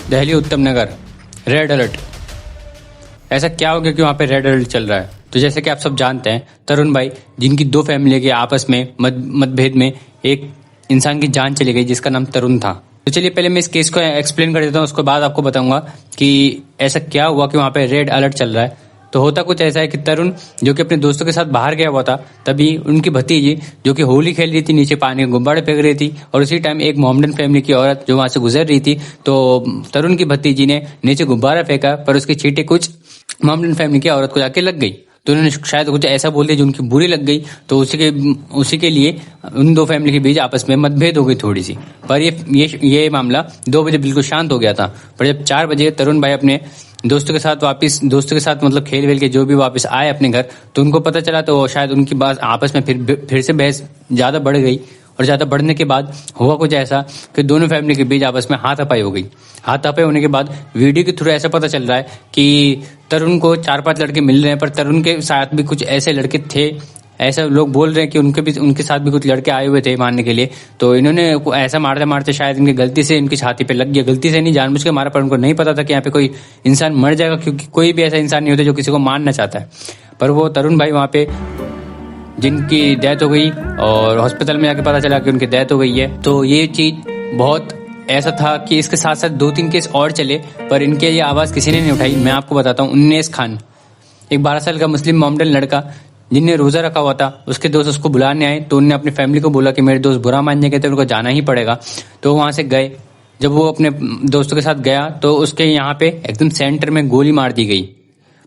दिल्ली उत्तम नगर red alert. ऐसा क्या हो गया कि वहाँ पे रेड अलर्ट चल रहा है? तो जैसे कि आप सब जानते हैं, तरुण भाई जिनकी दो फैमिली के आपस में मतभेद में एक इंसान की जान चली गई जिसका नाम तरुण था। तो चलिए पहले मैं इस केस को एक्सप्लेन कर देता हूँ, उसके बाद आपको बताऊंगा कि ऐसा क्या हुआ कि वहाँ पे रेड अलर्ट चल रहा है। तो होता कुछ ऐसा है कि तरुण जो कि अपने दोस्तों के साथ बाहर गया हुआ था, तभी उनकी भतीजी जो कि होली खेल रही थी नीचे पानी में गुब्बारे फेंक रही थी, और उसी टाइम एक मोहम्मदन फैमिली की औरत जो वहां से गुजर रही थी, तो तरुण की भतीजी ने नीचे गुब्बारा फेंका पर उसकी छींटे कुछ मोहम्मदन फैमिली की औरत को जाके लग गई। तो उन्होंने शायद कुछ ऐसा बोल दिया जो उनकी बुरी लग गई, तो उसी के लिए उन दो फैमिली के बीच आपस में मतभेद हो गई थोड़ी सी। पर ये मामला 2 बजे बिल्कुल शांत हो गया था। पर जब 4 बजे तरुण भाई अपने दोस्तों के साथ मतलब खेल वेल के जो भी वापस आए अपने घर, तो उनको पता चला, तो शायद उनकी बात आपस में फिर से बहस ज्यादा बढ़ गई। और ज्यादा बढ़ने के बाद हुआ कुछ ऐसा कि दोनों फैमिली के बीच आपस में हाथापाई हो गई। हाथापाई होने के बाद वीडियो के थ्रू ऐसा पता चल रहा है कि तरुण को 4-5 लड़के मिल रहे हैं, पर तरुण के साथ भी कुछ ऐसे लड़के थे, ऐसा लोग बोल रहे हैं कि उनके साथ भी कुछ लड़के आए हुए थे मारने के लिए। तो इन्होंने ऐसा मारते मारते शायद इनकी गलती से इनकी छाती पे लग गया। गलती से नहीं, जानबूझ के मारा, पर उनको नहीं पता था कि यहाँ पे कोई इंसान मर जाएगा, क्योंकि कोई भी ऐसा इंसान नहीं होता जो किसी को मारना चाहता है। पर वो तरुण भाई वहाँ पे जिनकी डेथ हो गई, और हॉस्पिटल में जाके पता चला कि उनकी डेथ हो गई है। तो ये चीज बहुत ऐसा था कि इसके साथ साथ 2-3 केस और चले, पर इनके ये आवाज किसी ने नहीं उठाई। मैं आपको बताता हूँ, उन्नीस खान, एक 12 साल का मुस्लिम मोहम्मदन लड़का जिनने रोजा रखा हुआ था, उसके दोस्त उसको बुलाने आए, तो उन्होंने अपनी फैमिली को बोला कि मेरे दोस्त बुरा मान जाएंगे तो उनको जाना ही पड़ेगा। तो वहां से गए। जब वो अपने दोस्तों के साथ गया तो उसके यहाँ पे एकदम सेंटर में गोली मार दी गई।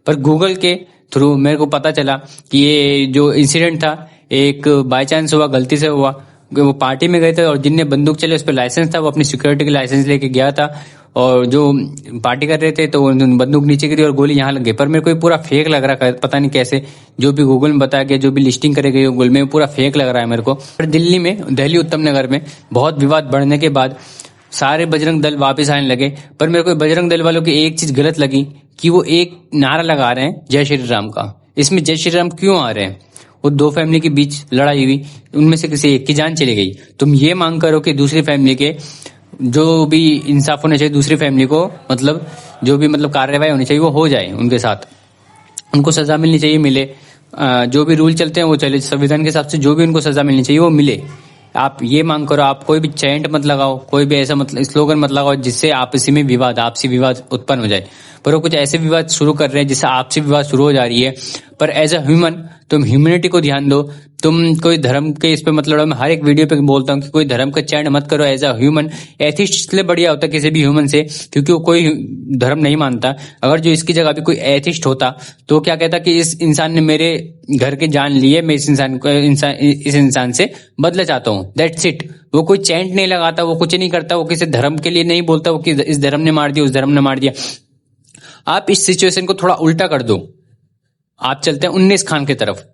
पर गूगल के थ्रू मेरे को पता चला कि ये जो इंसिडेंट था एक बाय चांस हुआ, गलती से हुआ। वो पार्टी में गए थे और जिनने बंदूक चले उस पर लाइसेंस था, वो अपनी सिक्योरिटी के लाइसेंस लेके गया था, और जो पार्टी कर रहे थे तो बंदूक नीचे गिरी और गोली यहाँ लग गई। पर मेरे को पूरा फेक लग रहा है, पता नहीं कैसे, जो भी गूगल में बताया गया, जो भी लिस्टिंग करे गई गूगल में, पूरा फेक लग रहा है मेरे को। पर दिल्ली में, दिल्ली उत्तम नगर में बहुत विवाद बढ़ने के बाद सारे बजरंग दल वापस आने लगे। पर मेरे को बजरंग दल वालों की एक चीज गलत लगी कि वो एक नारा लगा रहे हैं जय श्री राम का। इसमें जय श्री राम क्यों आ रहे हैं? वो दो फैमिली के बीच लड़ाई हुई, उनमें से किसी एक की जान चली गई। तुम ये मांग करो कि दूसरी फैमिली के जो भी इंसाफ होना चाहिए, दूसरी फैमिली को मतलब जो भी मतलब कार्रवाई होनी चाहिए वो हो जाए उनके साथ, उनको सजा मिलनी चाहिए, मिले। जो भी रूल चलते हैं वो चले, संविधान के हिसाब से जो भी उनको सजा मिलनी चाहिए वो मिले। आप ये मांग करो, आप कोई भी चैंट मत लगाओ, कोई भी ऐसा मतलब स्लोगन मत लगाओ जिससे आपसी विवाद उत्पन्न हो जाए। पर वो कुछ ऐसे विवाद शुरू कर रहे हैं जिससे आपसी विवाद शुरू हो जा रही है। पर एज अ ह्यूमन तुम ह्यूमैनिटी को ध्यान दो, तुम कोई धर्म के इस पे मत लड़ो। मैं हर एक वीडियो पे बोलता हूँ कि कोई धर्म का चैंट मत करो। एज अ ह्यूमन, एथिस्ट इसलिए बढ़िया होता है किसी भी ह्यूमन से, क्योंकि वो कोई धर्म नहीं मानता। अगर जो इसकी जगह भी कोई एथिस्ट होता तो क्या कहता कि इस इंसान ने मेरे घर के जान लिए, मैं इस इंसान से बदला चाहता हूँ, दैट्स इट। वो कोई चैंट नहीं लगाता, वो कुछ नहीं करता, वो किसी धर्म के लिए नहीं बोलता वो कि इस धर्म ने मार दिया, उस धर्म ने मार दिया। आप इस सिचुएशन को थोड़ा उल्टा कर दो। आप चलते हैं 19 खान की तरफ।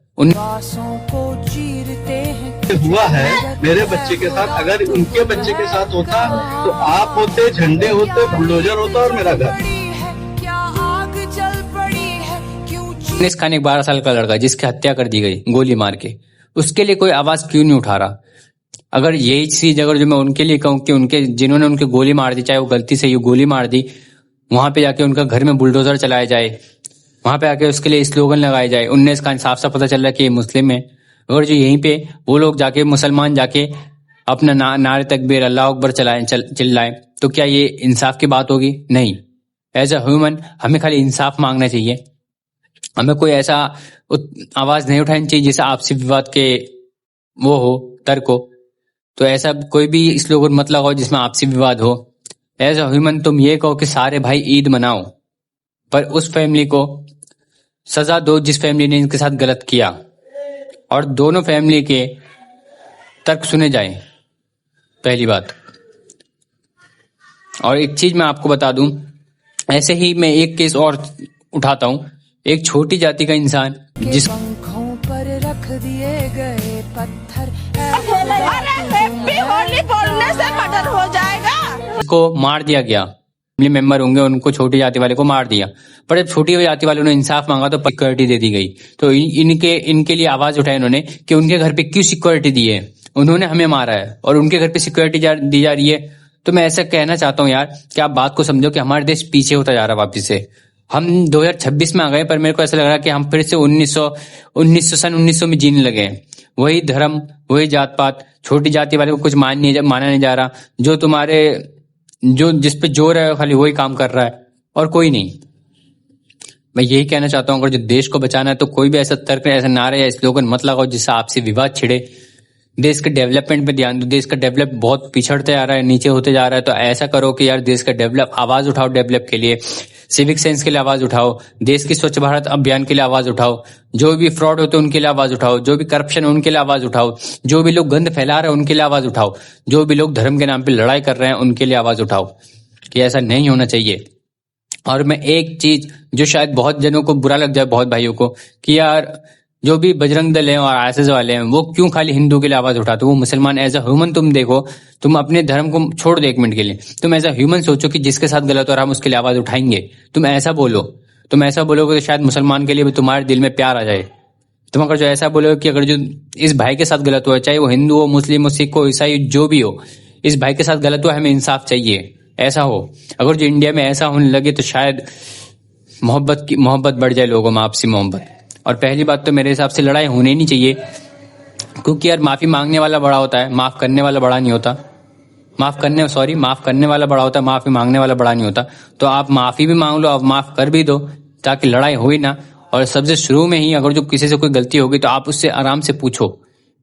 हुआ है मेरे बच्चे के साथ, अगर उनके बच्चे के साथ होता तो आप होते, झंडे होते, बुलडोजर होता और मेरा घर। 19 खान एक 12 साल का लड़का जिसकी हत्या कर दी गई गोली मार के, उसके लिए कोई आवाज क्यों नहीं उठा रहा? अगर यही चीज अगर जो मैं उनके लिए कहूँ कि जिन्होंने उनके गोली मार दी, चाहे वो गलती से ये गोली मार दी, वहां पे जाके उनका घर में बुलडोजर चलाया जाए, वहां पे आके उसके लिए स्लोगन लगाए जाए। 19 खान साफ साफ पता चल रहा है कि ये मुस्लिम है। अगर जो यहीं पे वो लोग जाके मुसलमान जाके अपना नारे तकबीर अल्लाह अकबर चिल्लाए, तो क्या ये इंसाफ की बात होगी? नहीं। एज अ ह्यूमन हमें खाली इंसाफ मांगना चाहिए, हमें कोई ऐसा आवाज नहीं उठानी चाहिए जिससे आपसी विवाद के वो हो, तर्क हो। तो ऐसा कोई भी स्लोगन मत लगाओ जिसमें आपसी विवाद हो। एज अ ह्यूमन तुम ये कहो कि सारे भाई ईद मनाओ, पर उस फैमिली को सजा दो जिस फैमिली ने इनके साथ गलत किया, और दोनों फैमिली के तर्क सुने जाएं, पहली बात। और एक चीज मैं आपको बता दूं, ऐसे ही मैं एक केस और उठाता हूं। एक छोटी जाति का इंसान जिस पर रख दिए गए पत्थर बोलने से मर्डर हो जाएगा, को मार दिया गया, फैमिली मेंबर होंगे उनको छोटी जाति वाले को मार दिया। पर जब छोटी जाति वालों ने इंसाफ मांगा तो सिक्योरिटी दे दी गई। तो इनके लिए आवाज उठाई इन्होंने कि उनके घर पे क्यों सिक्योरिटी दी है, उन्होंने हमें मारा है और उनके घर पे सिक्योरिटी दी जा रही है। तो मैं ऐसा कहना चाहता हूँ यार कि आप बात को समझो कि हमारा देश पीछे होता जा रहा है वापिस से। हम 2026 में आ गए, पर मेरे को ऐसा लग रहा है कि हम फिर से 1900 में जीने लगे हैं। वही धर्म, वही जात पात, छोटी जाति वाले को कुछ माना नहीं जा रहा। जो तुम्हारे जो जिस पे जोर है खाली वही काम कर रहा है और कोई नहीं। मैं यही कहना चाहता हूँ, अगर जो देश को बचाना है तो कोई भी ऐसा तर्क, ऐसा नारा या स्लोगन मत लगाओ जिससे आपसे विवाद छिड़े। देश के डेवलपमेंट पे ध्यान दो। देश का डेवलप बहुत पिछड़ते जा रहा है, नीचे होते जा रहा है। तो ऐसा करो कि यार देश का डेवलप, आवाज उठाओ डेवलप के लिए, सिविक सेंस के लिए आवाज उठाओ, देश की स्वच्छ भारत अभियान के लिए आवाज उठाओ, जो भी फ्रॉड होते हैं उनके लिए आवाज उठाओ, जो भी करप्शन है उनके लिए आवाज उठाओ, जो भी लोग गंद फैला रहे हैं उनके लिए आवाज उठाओ, जो भी लोग धर्म के नाम पे लड़ाई कर रहे हैं उनके लिए आवाज उठाओ कि ऐसा नहीं होना चाहिए। और मैं एक चीज जो शायद बहुत जनों को बुरा लग जाए, बहुत भाइयों को, कि यार जो भी बजरंग दल है और आरएसएस वाले हैं वो क्यों खाली हिंदू के लिए आवाज उठाते, वो मुसलमान एज अ ह्यूमन तुम देखो, तुम अपने धर्म को छोड़ दो एक मिनट के लिए, तुम एज अ ह्यूमन सोचो कि जिसके साथ गलत हो रहा है हम उसके लिए आवाज उठाएंगे। तुम ऐसा बोलोगे तो शायद मुसलमान के लिए भी तुम्हारे दिल में प्यार आ जाए। तुम अगर जो ऐसा बोलोगे कि अगर जो इस भाई के साथ गलत हुआ, चाहे वो हिंदू हो, मुस्लिम हो, सिख हो, ईसाई, जो भी हो, इस भाई के साथ गलत हुआ, हमें इंसाफ चाहिए, ऐसा हो। अगर जो इंडिया में ऐसा होने लगे तो शायद मोहब्बत बढ़ जाए लोगों में, आपसी मोहब्बत। और पहली बात तो मेरे हिसाब से लड़ाई होनी नहीं चाहिए, क्योंकि यार माफी मांगने वाला बड़ा होता है, माफ करने वाला बड़ा नहीं होता। माफ करने वाला बड़ा होता है, माफी मांगने वाला बड़ा नहीं होता। तो आप माफी भी मांग लो, आप माफ कर भी दो, ताकि लड़ाई हो ही ना। और सबसे शुरू में ही अगर जो किसी से कोई गलती होगी तो आप उससे आराम से पूछो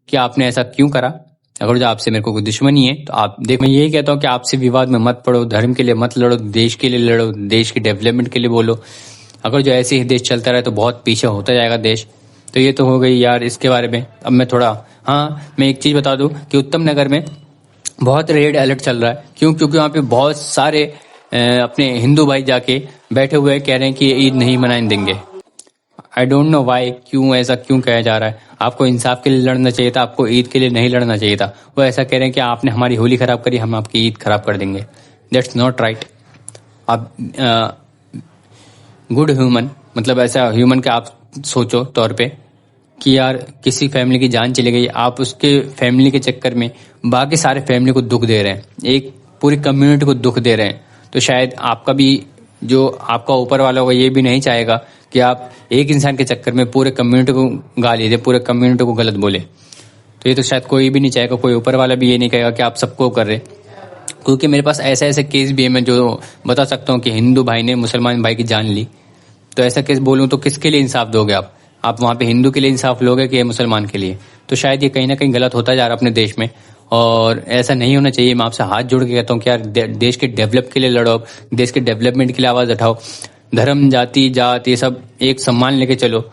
कि आपने ऐसा क्यों करा। अगर जो आपसे मेरे को कोई दुश्मनी है तो आप देख, मैं यही कहता हूँ कि आपसे विवाद में मत पड़ो, धर्म के लिए मत लड़ो, देश के लिए लड़ो, देश की डेवलपमेंट के लिए बोलो। अगर जो ऐसे ही देश चलता रहे तो बहुत पीछे होता जाएगा देश। तो ये तो हो गई यार इसके बारे में। अब मैं मैं एक चीज बता दूं कि उत्तम नगर में बहुत रेड अलर्ट चल रहा है। क्योंकि वहाँ पे बहुत सारे अपने हिंदू भाई जाके बैठे हुए कह रहे हैं कि ईद नहीं मनाने देंगे। आई डोंट नो वाई, क्यों कहा जा रहा है। आपको इंसाफ के लिए लड़ना चाहिए था, आपको ईद के लिए नहीं लड़ना चाहिए था। वो ऐसा कह रहे हैं कि आपने हमारी होली खराब करी, हम आपकी ईद खराब कर देंगे। That's not right. आप गुड ह्यूमन, मतलब ऐसा ह्यूमन का आप सोचो तौर पे कि यार किसी फैमिली की जान चली गई, आप उसके फैमिली के चक्कर में बाकी सारे फैमिली को दुख दे रहे हैं, एक पूरी कम्युनिटी को दुख दे रहे हैं। तो शायद आपका भी जो आपका ऊपर वाला होगा ये भी नहीं चाहेगा कि आप एक इंसान के चक्कर में पूरे कम्युनिटी को गाली दे, पूरे कम्युनिटी को गलत बोले। तो ये तो शायद कोई भी नहीं चाहेगा, कोई ऊपर वाला भी ये नहीं कहेगा कि आप सबको कर रहे। क्योंकि मेरे पास ऐसे केस भी है, मैं जो बता सकता हूँ कि हिंदू भाई ने मुसलमान भाई की जान ली। तो ऐसा केस बोलूँ तो किसके लिए इंसाफ दोगे आप वहाँ पे हिंदू के लिए इंसाफ लोगे कि मुसलमान के लिए? तो शायद ये कहीं ना कहीं गलत होता जा रहा है अपने देश में, और ऐसा नहीं होना चाहिए। मैं आपसे हाथ जोड़ के कहता हूँ कि यार देश के डेवलप के लिए लड़ो, देश के डेवलपमेंट के लिए आवाज उठाओ। धर्म, जात ये सब एक सम्मान लेके चलो,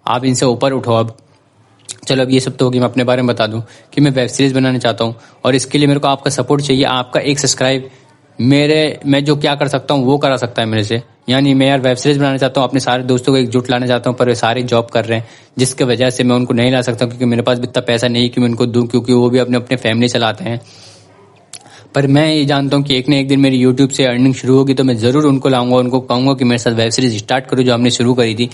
आप इनसे ऊपर उठो। अब चलो, अब ये सब तो होगी। मैं अपने बारे में बता दूं कि मैं वेब सीरीज बनाना चाहता हूँ, और इसके लिए मेरे को आपका सपोर्ट चाहिए। आपका एक सब्सक्राइब मैं जो क्या कर सकता हूँ वो करा सकता है मेरे से। यानी मैं यार वेब सीरीज बनाना चाहता हूँ, अपने सारे दोस्तों को एकजुट लाना चाहता हूँ, पर वे सारे जॉब कर रहे हैं, जिसकी वजह से मैं उनको नहीं ला सकता, क्योंकि मेरे पास भी इतना पैसा नहीं कि मैं उनको दूं, क्योंकि वो भी अपने फैमिली चलाते हैं। पर मैं ये जानता हूँ कि एक न एक दिन मेरी यूट्यूब से अर्निंग शुरू होगी, तो मैं जरूर उनको लाऊंगा, उनको कहूंगा कि मेरे साथ वेब सीरीज स्टार्ट करो, जो हमने शुरू करी थी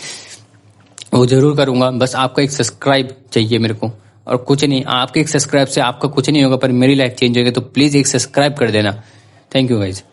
वो जरूर करूंगा। बस आपका एक सब्सक्राइब चाहिए मेरे को, और कुछ नहीं। आपके एक सब्सक्राइब से आपका कुछ नहीं होगा, पर मेरी लाइफ चेंज होगी। तो प्लीज एक सब्सक्राइब कर देना। Thank you guys.